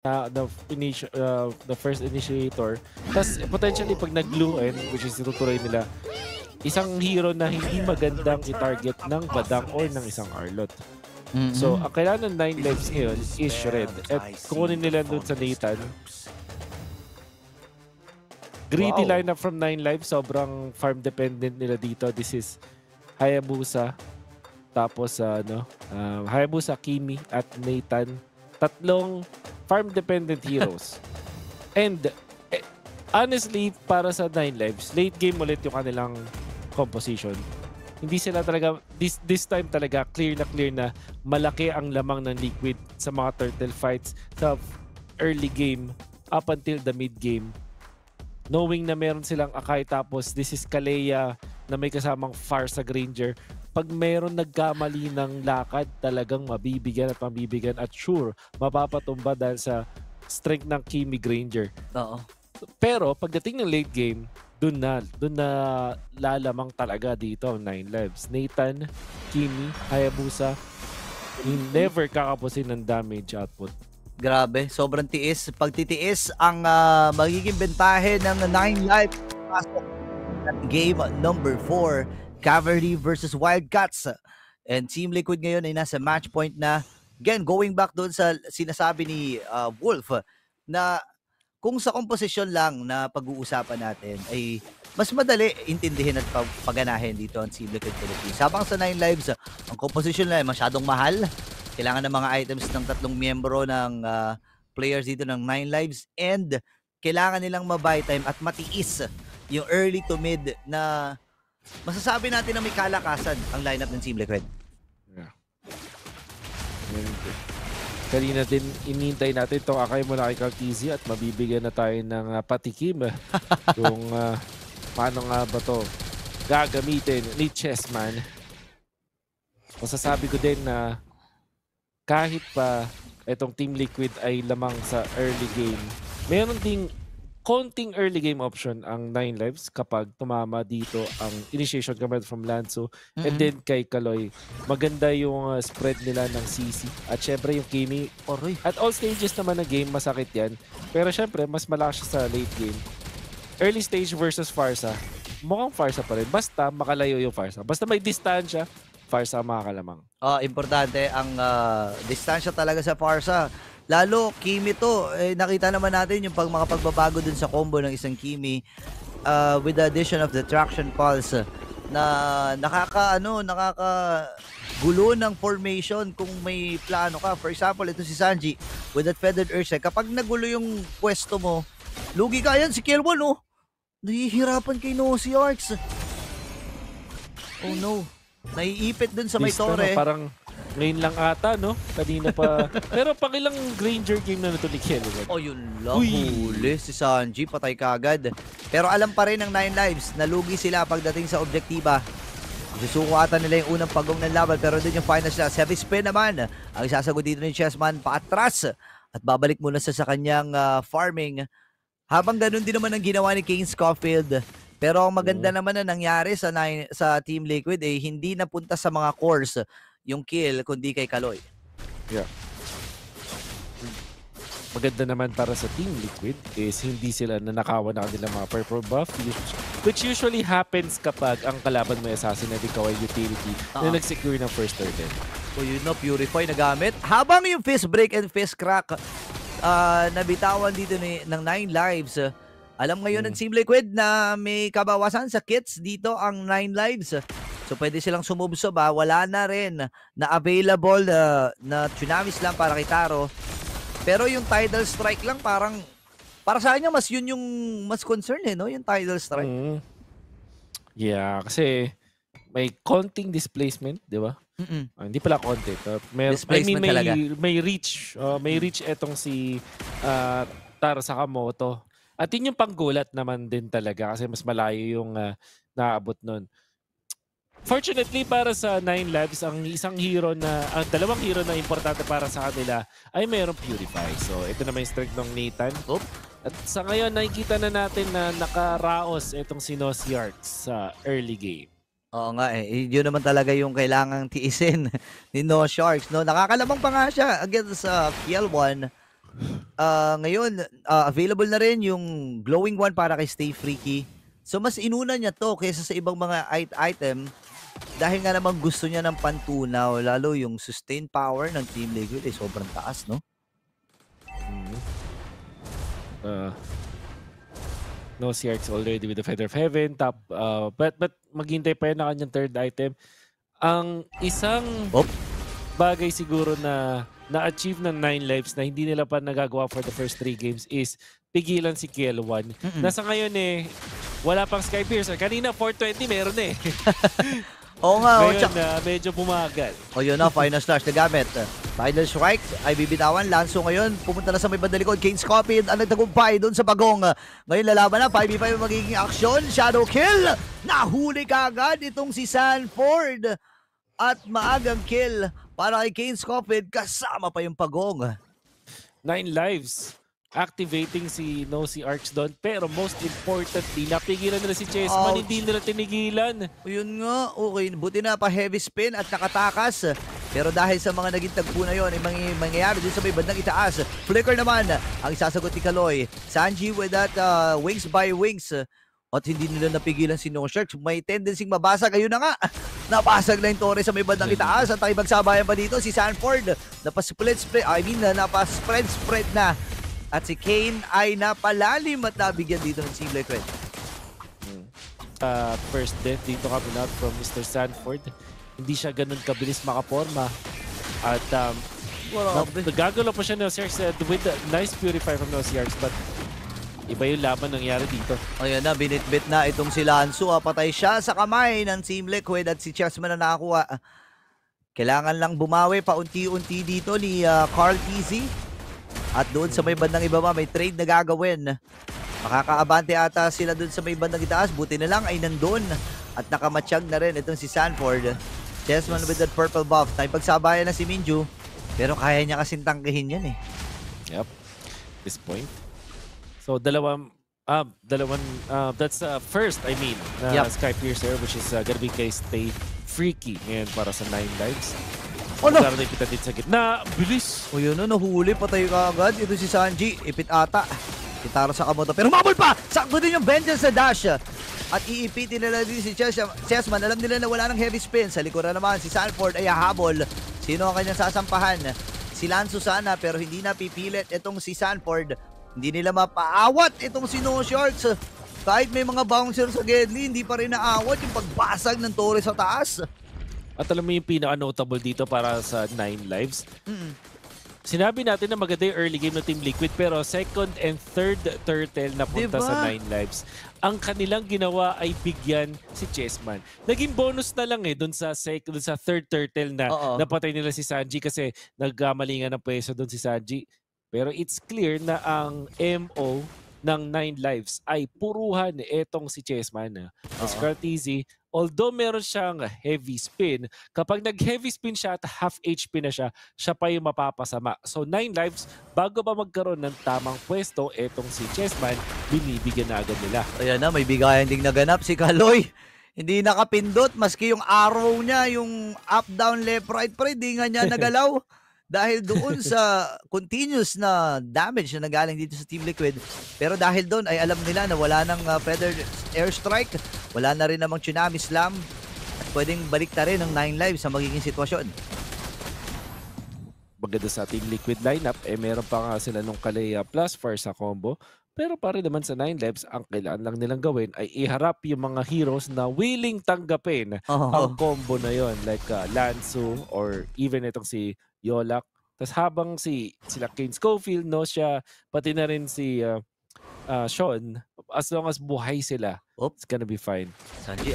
the first initiator. Tas potentially pag nag-glue in, which is itutuloy nila, isang hero na hindi magandang i-target ng Badang or ng isang Arlot. So, Mm. ang kailangan ng 9 lives ngayon is Red. At kukunin nila dun sa Nathan. Greedy Wow. lineup from 9 lives. Sobrang farm dependent nila dito. This is Hayabusa. Tapos, Hayabusa, Kimi, at Nathan. Tatlong farm dependent heroes. And, honestly, para sa 9 lives, late game ulit yung kanilang composition. Hindi sila talaga, this time talaga, clear na malaki ang lamang ng Liquid sa mga turtle fights sa early game up until the mid game. Knowing na meron silang Akai tapos this is Kalea na may kasamang Farsa Granger. Pag meron nagkamali ng lakad, talagang mabibigyan at sure, mapapatumba dahil sa strength ng Kimi Granger. Oo. Pero pagdating ng late game, dun na lalamang talaga dito ang 9 lives. Nathan, Kimi, Hayabusa, never kakapusin ng damage output. Grabe, sobrang tiis. Pagtitiis ang magiging bentahe ng 9 lives. Pasok game number 4, Cavalry versus Wildcats. And Team Liquid ngayon ay nasa match point na. Again, going back doon sa sinasabi ni Wolf na kung sa komposisyon lang na pag-uusapan natin ay mas madali intindihin at paganahin dito ang Team Liquid Philippines. Habang sa 9 lives, ang komposisyon na ay masyadong mahal. Kailangan ng mga items ng tatlong miyembro ng players dito ng 9 lives and kailangan nilang ma-buy time at matiis yung early to mid na masasabi natin na may kalakasan ang lineup ng Team Liquid. Yeah. Kanina din inintay natin itong Akai mula kay Kalkizi at mabibigyan na tayo ng patikim kung paano nga ba to gagamitin ni Chessman. Masasabi ko din na kahit pa itong Team Liquid ay lamang sa early game, meron ding konting early game option ang 9 lives kapag tumama dito ang initiation command from Lanzo and then kay Kaloy. Maganda yung spread nila ng CC at syempre yung Kimi. At all stages naman ng game, masakit yan. Pero syempre, mas malakas siya sa late game. Early stage versus Farsa, mukhang Farsa pa rin. Basta makalayo yung Farsa. Basta may distansya, Farsa makakalamang. Importante ang distansya talaga sa Farsa. Lalo, Kimi to. Nakita naman natin yung mga pagbabago dun sa combo ng isang Kimi with the addition of the Traction Pulse na nakakagulo ng formation kung may plano ka. For example, ito si Sanji with that Feathered Earthshell. Kapag nagulo yung pwesto mo, lugi ka yan si Kielwon, oh. Nahihirapan kay Nosy Arcs. Oh no. Naiipit dun sa may torre. Parang ngayon lang ata, no? Kanina pa. Pero pang ilang Granger game na nito ni Kielwon. Yun lang. Huli si Sanji. Patay kagad. Pero alam pa rin ng 9 lives. Nalugi sila pagdating sa objektiba. Susukatan nila yung unang pagong ng laban. Pero dun yung final sila. Heavy spin naman. Ang isasagot dito ni Chessman paatras. At babalik muna sa kanyang farming. Habang ganun din naman ang ginawa ni King Scofield. Pero ang maganda naman na nangyari sa Team Liquid hindi napunta sa mga cores yung kill kundi kay Kaloy. Yeah. Maganda naman para sa Team Liquid is hindi sila nanakawan na kanilang mga purple buff which usually happens kapag ang kalaban mo assassin na ikaw ay utility na nag-secure ng first turtle. So yun na, Purify na gamit. Habang yung Fist Break and Fist Crack nabitawan dito ng 9 lives. Alam ngayon ng Team Liquid na may kabawasan sa kits dito ang 9 lives. So pwede silang sumubsob. Wala na rin na available na Tsunami Slam para kay Taro. Pero yung Tidal Strike lang parang para sa kanya mas yun yung mas concern no? Yung Tidal Strike. Yeah, kasi may konting displacement, di ba? Hindi pala konti. Displacement talaga. May reach. May reach etong si Taro Sakamoto. At yun yung panggulat naman din talaga kasi mas malayo yung naabot nun. Fortunately para sa 9 lives, ang dalawang hero na importante para sa kanila ay mayroong Purify. So ito naman yung strength ng Nathan. At sa ngayon nakikita na natin na nakaraos itong si Nosy Arcs sa early game. Oo nga yun naman talaga yung kailangang tiisin ni Nosy Arcs, no? Nakakalabang pa nga siya against sa Kielwon. Ngayon, available na rin yung glowing one para kay Stay Freaky. So mas inuna niya 'to kaysa sa ibang mga item dahil nga naman gusto niya ng pantunaw, lalo yung sustain power ng Team Liquid ay sobrang taas, 'no? Mhm. Uh, no CRX already with the Feather of Heaven. But maghintay pa yan na kanyang third item. Ang isang Op. bagay siguro na na-achieve ng 9 lives na hindi nila pa nagagawa for the first 3 games is pigilan si KL1. Nasa ngayon wala pang Sky Piercer. Kanina 420 meron eh. Oo nga, Ngayon medyo bumagal. O yun na, final slash na gamit. Final strike ay bibitawan. Lanso ngayon, pumunta na sa may bandang likod. Kane Scorpion ang nagtagumpay doon sa bagong. Ngayon lalaban na, 5v5 ang magiging aksyon. Shadow kill! Nahuli kagad itong si Sanford. At maagang kill para kay Kane Scorpion kasama pa yung pagong. 9 lives. Activating si Arch doon. Pero most importantly, napigilan nila si Chessman. Hindi nila tinigilan. Yun nga, okay. Buti na pa heavy spin at nakatakas. Pero dahil sa mga naging tagpo na yun, ay mangyayari din sa may bandang itaas. Flicker naman ang isasagot ni Kaloy. Sanji with that wings by wings. At hindi nila napigilan si NoSharks. May tendency mabasag. Ayun na nga. Napasag na yung Torres sa may bandang itaas. At ang ibagsabayan pa dito si Sanford. Napaspread na. At si Kane ay napalalim at nabigyan dito ng Team Liquid. First death dito coming out from Mr. Sanford. Hindi siya ganun kabilis makaporma. At nagagalo pa siya ng NoCRX with a nice purify from NoCRX, but iba yung laban nangyari dito. Ayan na, binitbit na itong si Lanzo. Patay siya sa kamay ng Team Liquid at si Chessman na nakakuha. Kailangan lang bumawi paunti-unti dito ni Carl TZ. At doon sa may bandang ibaba, may trade na gagawin. Makakaabante ata sila doon sa may bandang itaas. Buti na lang ay nandun. At nakamatsyag na rin itong si Sanford. Chessman with that purple buff. Naipagsabayan na si Minju. Pero kaya niya kasing tanggihin yan eh. Yep. This point. So, that's first, Sky Piercer, which is gonna be kay Stay Freaky ngayon para sa 9 lives. Nagkaroon na ipit din sa gitna. Bilis! O yun, nahuli. Patay ka agad. Ito si Sanji. Ipit ata. Kitaro sa kamoto. Pero mabol pa! Sakto din yung vengeance sa dash. At iipitin nila din si Chessman. Alam nila na wala ng heavy spin. Sa likuran naman, si Sanford ay hahabol. Sino ang kanyang sasampahan? Si Lanzo sana, pero hindi na pipilit itong si Sanford. Hindi nila mapaawat itong si NoSharks. Kahit may mga bouncer sa Gedli, hindi pa rin naawat yung pagbasag ng Torres sa taas. At alam mo yung pinaka-notable dito para sa 9 lives? Sinabi natin na maganda yung early game ng Team Liquid, pero second and third turtle na punta sa 9 lives. Ang kanilang ginawa ay bigyan si Chessman. Naging bonus na lang dun sa third turtle na napatay nila si Sanji kasi nagkamali nga ng pwesto dun si Sanji. Pero it's clear na ang MO ng 9 lives ay puruhan etong si Chessman. Carl TZ, although meron siyang heavy spin, kapag nag-heavy spin siya at half HP na siya, siya pa yung mapapasama. So 9 lives, bago pa magkaroon ng tamang pwesto, etong si Chessman, binibigyan na agad nila. Ayan na, may bigayan ding naganap si Kaloy. Hindi nakapindot, maski yung arrow niya, yung up, down, left, right, hindi nga niya nagalaw. Dahil doon sa continuous na damage na nagaling dito sa Team Liquid. Pero dahil doon ay alam nila na wala nang Feather Airstrike, wala na rin namang Tsunami Slam, at pwedeng balik na rin ng 9 lives sa magiging sitwasyon. Maganda sa Team Liquid lineup, meron pa nga sila nung Kalea plus 4 sa combo. Pero para naman sa 9 lives, ang kailangan lang nilang gawin ay iharap yung mga heroes na willing tanggapin ang combo na yon, like Lanzu or even itong si Yolak. Tapos habang sila Kane Scofield, siya, pati na rin si Sean, as long as buhay sila, it's gonna be fine. Sanji.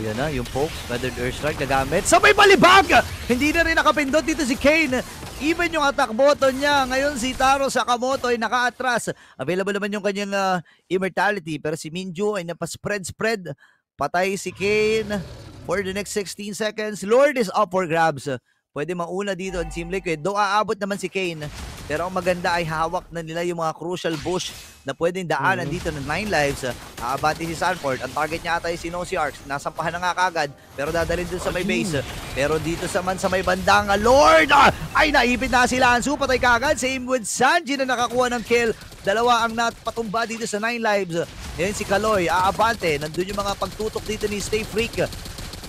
Ayan na, yung poke, Feathered Airstrike na gamit. Sabay balibag! Hindi na rin nakapindot dito si Kane. Even yung attack button niya. Ngayon si Taro Sakamoto ay naka-atras. Available naman yung kanyang immortality. Pero si Minju ay napaspread. Patay si Kane for the next 16 seconds. Lord is up for grabs. Pwede mauna dito ang Team Liquid. Though aabot naman si Kane. Pero ang maganda ay hawak na nila yung mga crucial bush na pwedeng daanan dito ng 9 lives. Aabante si Sanford. Ang target niya ata ay si Nosy Arcs. Nasampahan na nga kagad, pero dadalhin dun sa may base. Pero dito sa may bandang Lord, ay naipit na si Lansu. Patay kagad. Same with Sanji na nakakuha ng kill. Dalawa ang napatumba dito sa 9 lives. Ngayon si Kaloy, aabante. Nandun yung mga pagtutok dito ni Stay Freak.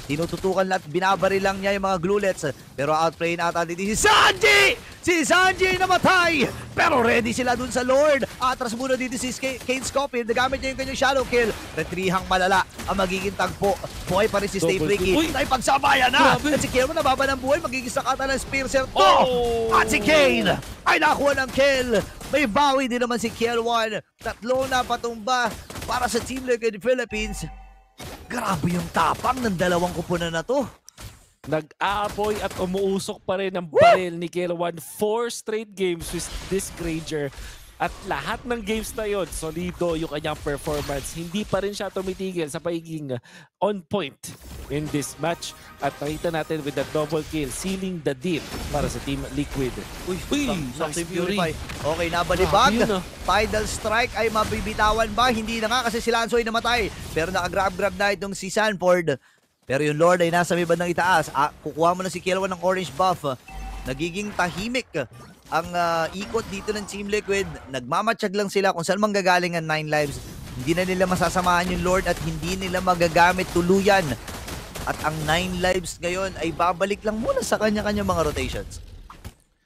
Tinututukan lahat, binabari lang niya yung mga glulets. Pero outplay na ata dito si Sanji! Si Sanji namatay! Pero ready sila dun sa Lord. Atras muna dito si Kane Scofield. Nagamit niya yung kanyang shadow kill. Retrihang malala ang magiging tagpo. Buhay pa rin si Stay Freaky. Naipagsabayan na! At si Kane nababa ng buhay. Magiging sakata ng Spearser to! At si Kane ay nakuha ng kill. May bawi din naman si Kiel1. Tatlo na patumba para sa Team Liquid Philippines. Grabe yung tapang ng dalawang kupunan na to. Nag-aapoy at umuusok pa rin ang baril ni Kiel1. 4 straight games with this Granger. At lahat ng games na yun, solido yung kanyang performance. Hindi pa rin siya tumitigil sa pagiging on point in this match. At nakita natin with the double kill, sealing the deal para sa Team Liquid. Uy, nice Purify. Okay, nabalibag. Tidal Strike ay mabibitawan ba? Hindi na nga kasi si Lanzo ay namatay. Pero nakagrab-grab na itong si Sanford. Pero yung Lord ay nasa may bandang itaas. Kukuha mo na si Kiel1 ng orange buff. Nagiging tahimik ang ikot dito ng Team Liquid. Nagmamatsyag lang sila kung saan manggagaling ang 9 lives. Hindi na nila masasamahan yung Lord at hindi nila magagamit tuluyan. At ang 9 lives ngayon ay babalik lang muna sa kanya-kanya mga rotations.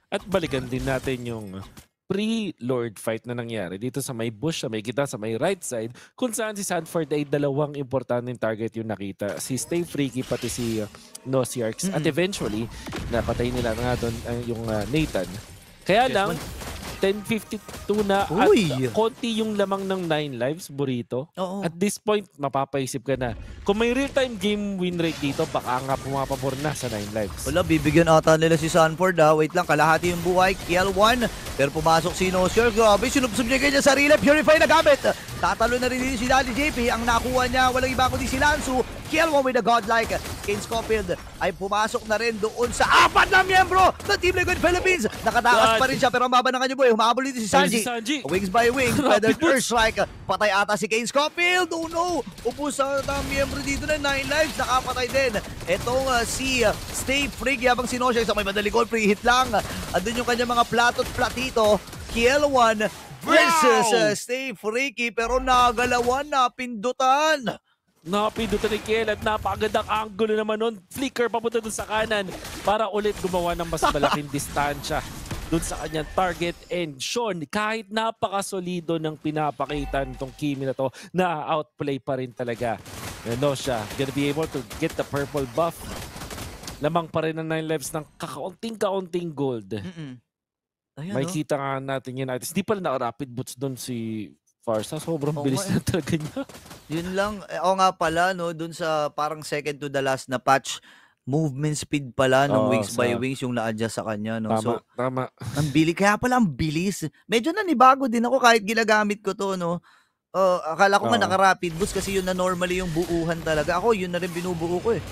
At balikan din natin yung pre-Lord fight na nangyari dito sa may bush, sa may gitna, sa may right side, kung saan si Sanford ay dalawang importanteng target yung nakita. Si Stay Freaky pati si Nosy Arcs. At eventually, napatay nila nga doon yung Nathan. Kaya lang, 10:52 na at konti yung lamang ng 9 lives, Burrito. At this point, mapapaisip ka na. Kung may real-time game win rate dito, baka nga pumapabor na sa 9 lives. Wala, bibigyan ata nila si Sanford Wait lang, kalahati yung buhay. Kiel1, pero pumasok si Nosy. Grabe, sinubsob niya ganyan sarili. Purify na gamit. Tatalo na rin din si Daddy JP. Ang nakuha niya, walang iba kundi si Lansu. Kiel1 with a godlike. Kane Scofield ay pumasok na rin doon sa 4 na miyembro ng Team Liquid Philippines. Nakatakas pa rin siya pero ang baba ng kanyang boy. Humabol dito si Sanji. Wings by wings. Feathered Earth Strike. Patay ata si Kane Scofield. Oh no! Ubus ang miyembro dito ng 9 lives. Nakapatay din. Itong si Stay Freaky habang si Nosy sa may madalikol. Free hit lang. Andun yung kanyang mga platot platito. Kiel1 versus Stay Freaky pero nagalawan na pindutan. Napindutan ni Kiel at napakagandang angulo naman nun. Flicker papunta dun sa kanan para ulit gumawa ng mas malaking distansya dun sa kanyang target. And Sean, kahit napakasolido ng pinapakita nitong Kimi na to, na-outplay pa rin talaga. Ano siya, gonna be able to get the purple buff. Lamang pa rin ang 9 lives ng kakaunting-kaunting gold. May kita nga natin yun. Hindi pala naka-rapid boots dun si Farsa. Sobrang bilis na talaga niya. Yun lang. Nga pala, no, dun sa parang second to the last na patch, movement speed pala ng wings by wings yung na-adjust sa kanya. No? Tama. Ang bilis. Kaya pala ang bilis. Medyo nanibago din ako kahit ginagamit ko to. No? Akala ko nga naka-rapid boost kasi yun na normally yung buuhan talaga. Ako, yun na rin binubuo ko eh.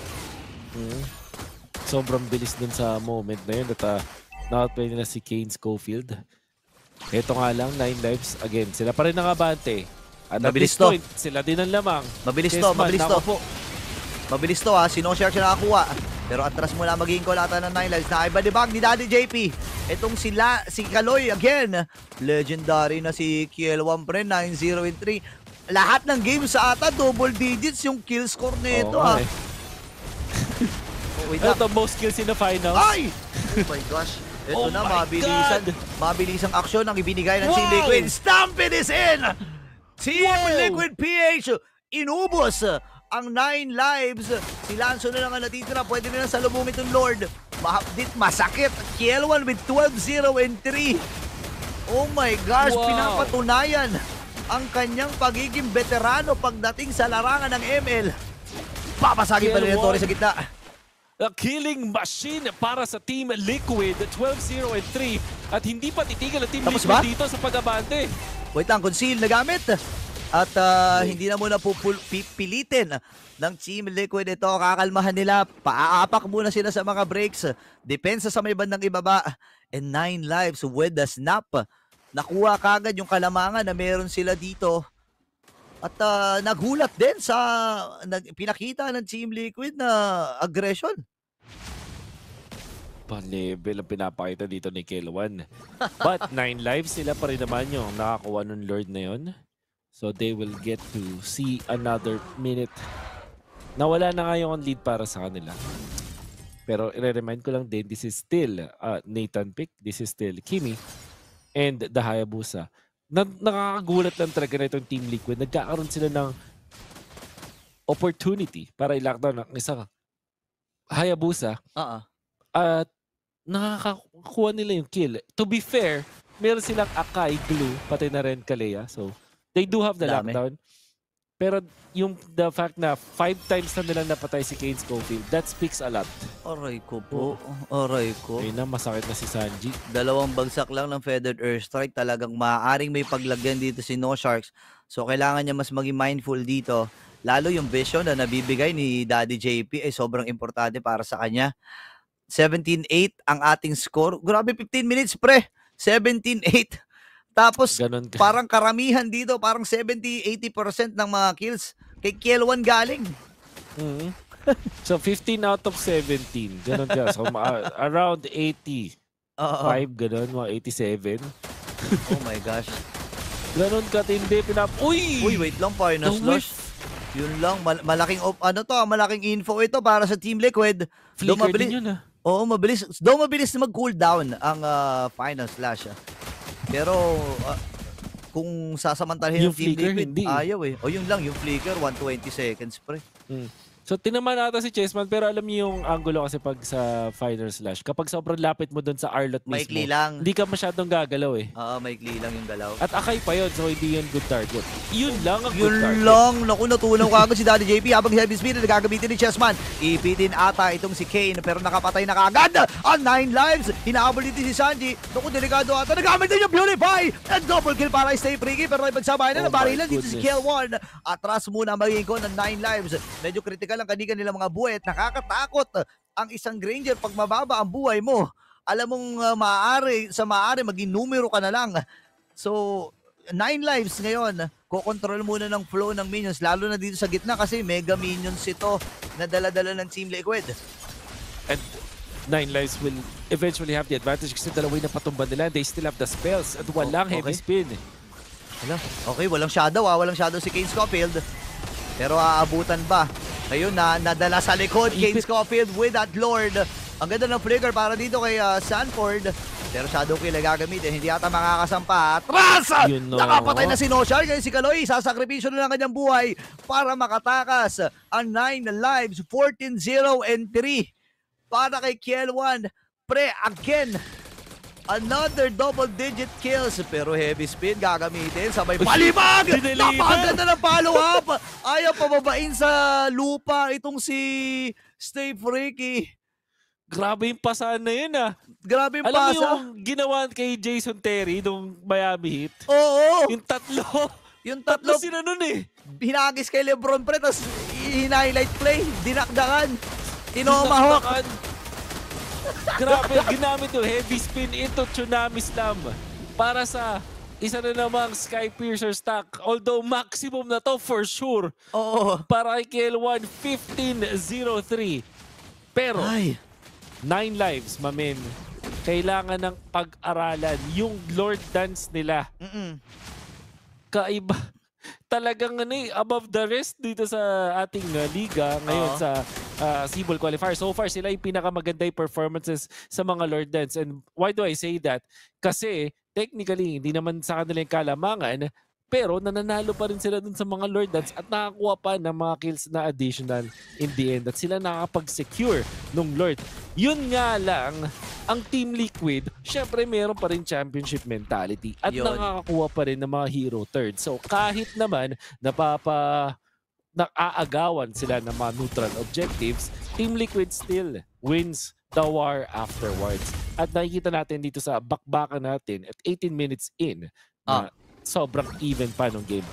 Sobrang bilis dun sa moment na yun. At na-outplay nila si Kane Scofield. Ito nga lang, 9 lives. Again, sila pa rin nakabante. At mabilis to. Point, sila din ang lamang. Mabilis to. Mabilis to ha. Si Nosy Arcs na nakakuha. Pero atras muna magiging kolata ng 9 lives. Nakaibadibag ni Daddy JP. Itong si Kaloy again. Legendary na si Kiel1 pre. 9-0-3. Lahat ng games sa ata, double digits yung kill score nito ha. Wait lang. Ito, most kills in the finals. Ay! Oh my gosh. Ito na, mabilisang aksyon ang ibinigay ng Team Liquid. Stampede is in! Team Liquid PH, inubos ang 9 lives. Si Lanzo na lang ang natitira. Pwede na lang salubungin itong Lord. Masakit. Kiel1 with 12-0-3. Oh my gosh, pinapatunayan ang kanyang pagiging veterano pagdating sa larangan ng ML. Papasagin pa rin yung Torre sa gitna. The killing machine para sa Team Liquid, 12-0-3. At hindi pa titigil ang Team Liquid dito sa pag-abante. Wait lang, conceal na gamit. At hindi na muna pipilitin ng Team Liquid ito. Kakalmahan nila. Paaapak muna sila sa mga breaks. Depensa sa may bandang ibaba. and 9 lives with the snap. Nakuha kagad yung kalamangan na meron sila dito. At naghulat din sa pinakita ng Team Liquid na aggression. Pa-level ang pinapakita dito ni Kill1. But 9 lives sila pa rin naman yung nakakuha ng Lord na yun. So they will get to see another minute. Nawala na nga yung lead para sa kanila. Pero i-remind ko lang din, this is still Nathan pick, this is still Kimi, and the Hayabusa. Nakakagulat lang talaga na itong Team Liquid. Nagkakaroon sila ng opportunity para i-lockdown ng isang Hayabusa. At nakakakuha nila yung kill. To be fair, meron silang Akai, Glue, pati na rin Kalea. So, they do have the lockdown. Pero yung the fact na 5 times na nilang napatay si Kane Schofield, that speaks a lot. Aray ko po. Aray ko. Ayun na, masakit na si Sanji. 2 bagsak lang ng Feathered Airstrike. Talagang maaaring may paglagyan dito si No Sharks. So, kailangan niya mas maging mindful dito. Lalo yung vision na nabibigay ni Daddy JP ay sobrang importante para sa kanya. 17-8 ang ating score. Grabe, 15 minutes pre. 17-8. Tapos parang karamihan dito, parang 70-80% ng mga kills kay Kill1 galing. So 15 out of 17. Ganon ka. So around 80. 5, ganon, mga 87. Oh my gosh. Ganon ka, tindi. Uy, wait lang, Finals Loss. Yun lang, malaking info ito para sa Team Liquid. Flicker din yun Oo, mabilis. Mabilis na mag-cool down ang Final Slash. Pero kung sasamantalahin ng Team Liquid, ayaw eh. O yun lang, yung flicker, 120 seconds pre. So tinaman nata si Chessman, pero alam niyo yung angulo kasi pag sa Final Slash, kapag sobrang lapit mo dun sa Arlot mismo, maikli lang. Hindi ka masyadong gagalaw eh. Oo, maikli lang yung galaw. At Akai pa yun, so hindi yun good target. Yun lang ang good target. Yun lang. Naku, natunaw ka agad si Daddy JP habang heavy speed na gagamitin ni Chessman. Ipitin ata itong si Kane, pero nakapatay na kaagad ang 9 lives. Hinahabol dito si Sanji. Naku, delikado ata. Nagamit din yung Purify. And double kill para Stay Freaky, pero may pagsabay na nabarilan dito si Kill1. Atras muna magiging ko ng 9 lives. Medyo critical ang kanikan nila mga buhay at nakakatakot ang isang Granger pag mababa ang buhay mo. Alam mong maaari maging numero ka na lang. So 9 lives ngayon, kokontrol muna ng flow ng minions, lalo na dito sa gitna kasi mega minions ito na dala-dala ng Team Liquid. And 9 lives will eventually have the advantage kasi dalawin na patumba nila. They still have the spells at walang heavy spin. Okay, walang shadow si Kane Schofield. Pero aabutan ba? Ngayon nadala sa likod Kane Schofield with that Lord. Ang ganda ng flicker para dito kay Sanford. Pero shadow kill ay gagamitin. Hindi ata makakasampa. Atras! Nakapatay na si Noshar. Kaya si Kaloy, sasakripisyo na lang kanyang buhay para makatakas ang 9 lives. 14-0 and 3 para kay Kill1. Pre, again, another double-digit kills. Pero heavy spin gagamitin. Sabay palibag! Napakaganda ng follow-up! Ayaw pababain sa lupa itong si Stay Freaky. Grabe yung pasa na yun Grabe yung pasa. Alam mo yung ginawa kay Jason Terry nung Miami Heat? Oo! Yung tatlo. Tatlo sila nun eh. Hinagis kay Lebron pre, tapos hinighlight play. Dinakdakan. Tinomahawk. Grabe, ginamit yung heavy spin into Tsunami Slam para sa isa na namang Sky Piercer stack. Although maximum na to for sure. Oo. Para kay KL1, 15-0-3. Pero, 9 lives, mamin. Kailangan ng pag-aralan. Yung Lord Dance nila. Kaiba. Talagang above the rest dito sa ating liga ngayon sa Cebol Qualifier. So far, sila yung pinakamaganda yung performances sa mga Lord Dance. And why do I say that? Kasi technically, hindi naman sa kanila yung kalamangan, pero nananalo pa rin sila dun sa mga Lord Dance at nakakuha pa ng mga kills na additional in the end. At sila nakakapag-secure nung Lord. Yun nga lang, ang Team Liquid, syempre meron pa rin championship mentality at nakakakuha pa rin ng mga hero third. So kahit naman naaagawan sila ng mga neutral objectives, Team Liquid still wins the war afterwards. At nakikita natin dito sa bakbakan natin at 18 minutes in na sobrang even pa nung game.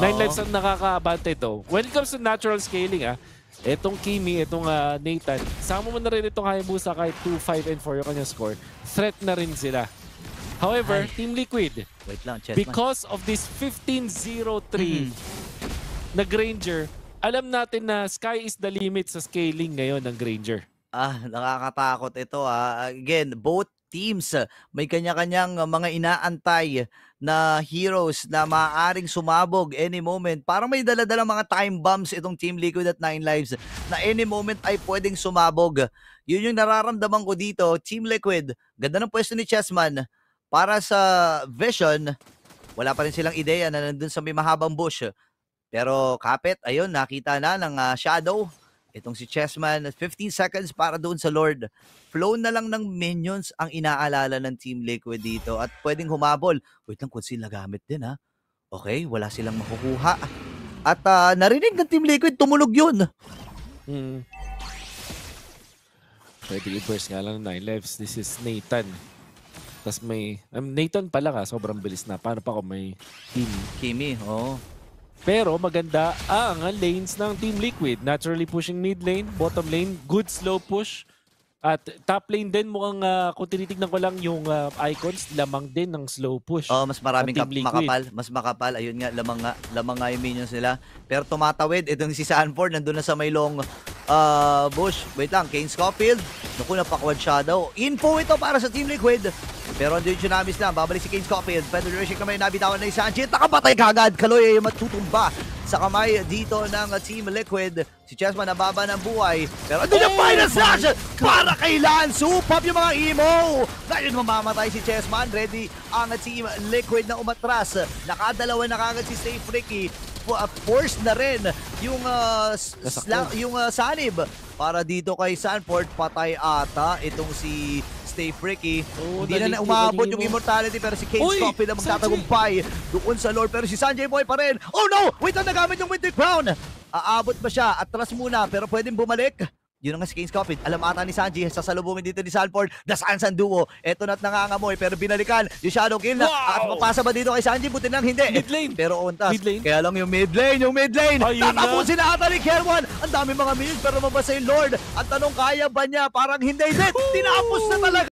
9 lives ang nakakaabante ito. When it comes to natural scaling, Etong Kimi, etong Nathan, sama mo na rin itong Hayabusa kahit 2-5 and 4 yung kanyang score. Threat na rin sila. However, Ay. Team Liquid, Wait lang, Chessman. because of this 15-0-3 na Granger, alam natin na sky is the limit sa scaling ngayon ng Granger. Nakakatakot ito. Again, both teams may kanya-kanyang mga inaantay na heroes na maaaring sumabog any moment. Parang may dala-dalang mga time bombs itong Team Liquid at 9 Lives na any moment ay pwedeng sumabog. Yun yung nararamdaman ko dito. Team Liquid, ganda ng pwesto ni Chessman. Para sa Vision, wala pa rin silang ideya na nandun sa may mahabang bush. Pero kapit, ayun, nakita na ng Shadow. Itong si Chessman, 15 seconds para doon sa Lord. Flow na lang ng minions ang inaalala ng Team Liquid dito at pwedeng humabol. Wait lang, kung sila gamit din ha. Okay, wala silang makukuha. At narinig ng Team Liquid, tumulog yun. Pwede i-burst nga lang ng 9 lives. This is Nathan. Tapos may... Nathan pala ka, sobrang bilis na. Paano pa kung may Kimi, oo. Pero maganda ang lanes ng Team Liquid. Naturally pushing mid lane, bottom lane, good slow push. At top lane din mukhang kung tinitignan ko lang yung icons, lamang din ng slow push. Mas maraming Team Liquid. makapal. Mas makapal. Ayun nga, lamang nga yung minions nila. Pero tumatawid. Itong si Sanford, nandun na sa may long bush. Wait lang, Kane Scofield. Naku, napakwad Shadow. Info ito para sa Team Liquid. Pero andun yung Tsunamis lang. Babalik si Kane Scofield. Federation kamay nabitawan na yung Sanjit. Nakapatay kagad. Kaloy ay matutumba sa kamay dito ng Team Liquid. Si Chessman nababa ng buhay. Pero andun yung final slash para kay Lance. Supap yung mga emo. Dahil mamamatay si Chessman. Ready ang Team Liquid na umatras. Nakadalawa na kagad si Stay Freaky. Forced na rin yung sanib para dito kay Sanford. Patay ata itong si Stay Freaky. Hindi na umabot yung immortality pero si Kane Scofield na magtatagumpay doon sa Lord. Pero si Sanjay Boy pa rin. Oh no! Wait lang, nagamit yung Mythic Crown. Aabot ba siya? Atras muna pero pwedeng bumalik. Yun nga si Kane Scofield. Alam ata ni Sanji, sasalubungin dito ni Sanford. The Sansan Duo. Eto na't nangangamoy pero binalikan yung Shadow Kill na. At mapasa ba dito kay Sanji? Buti lang hindi. Mid lane. Pero ontas. Mid lane. Kaya lang yung mid lane. Tatapusin na ata ni Kerwan. Ang dami mga minions pero mabasa yung Lord. Ang tanong, kaya ba niya? Parang hindi. Tinapos na talaga.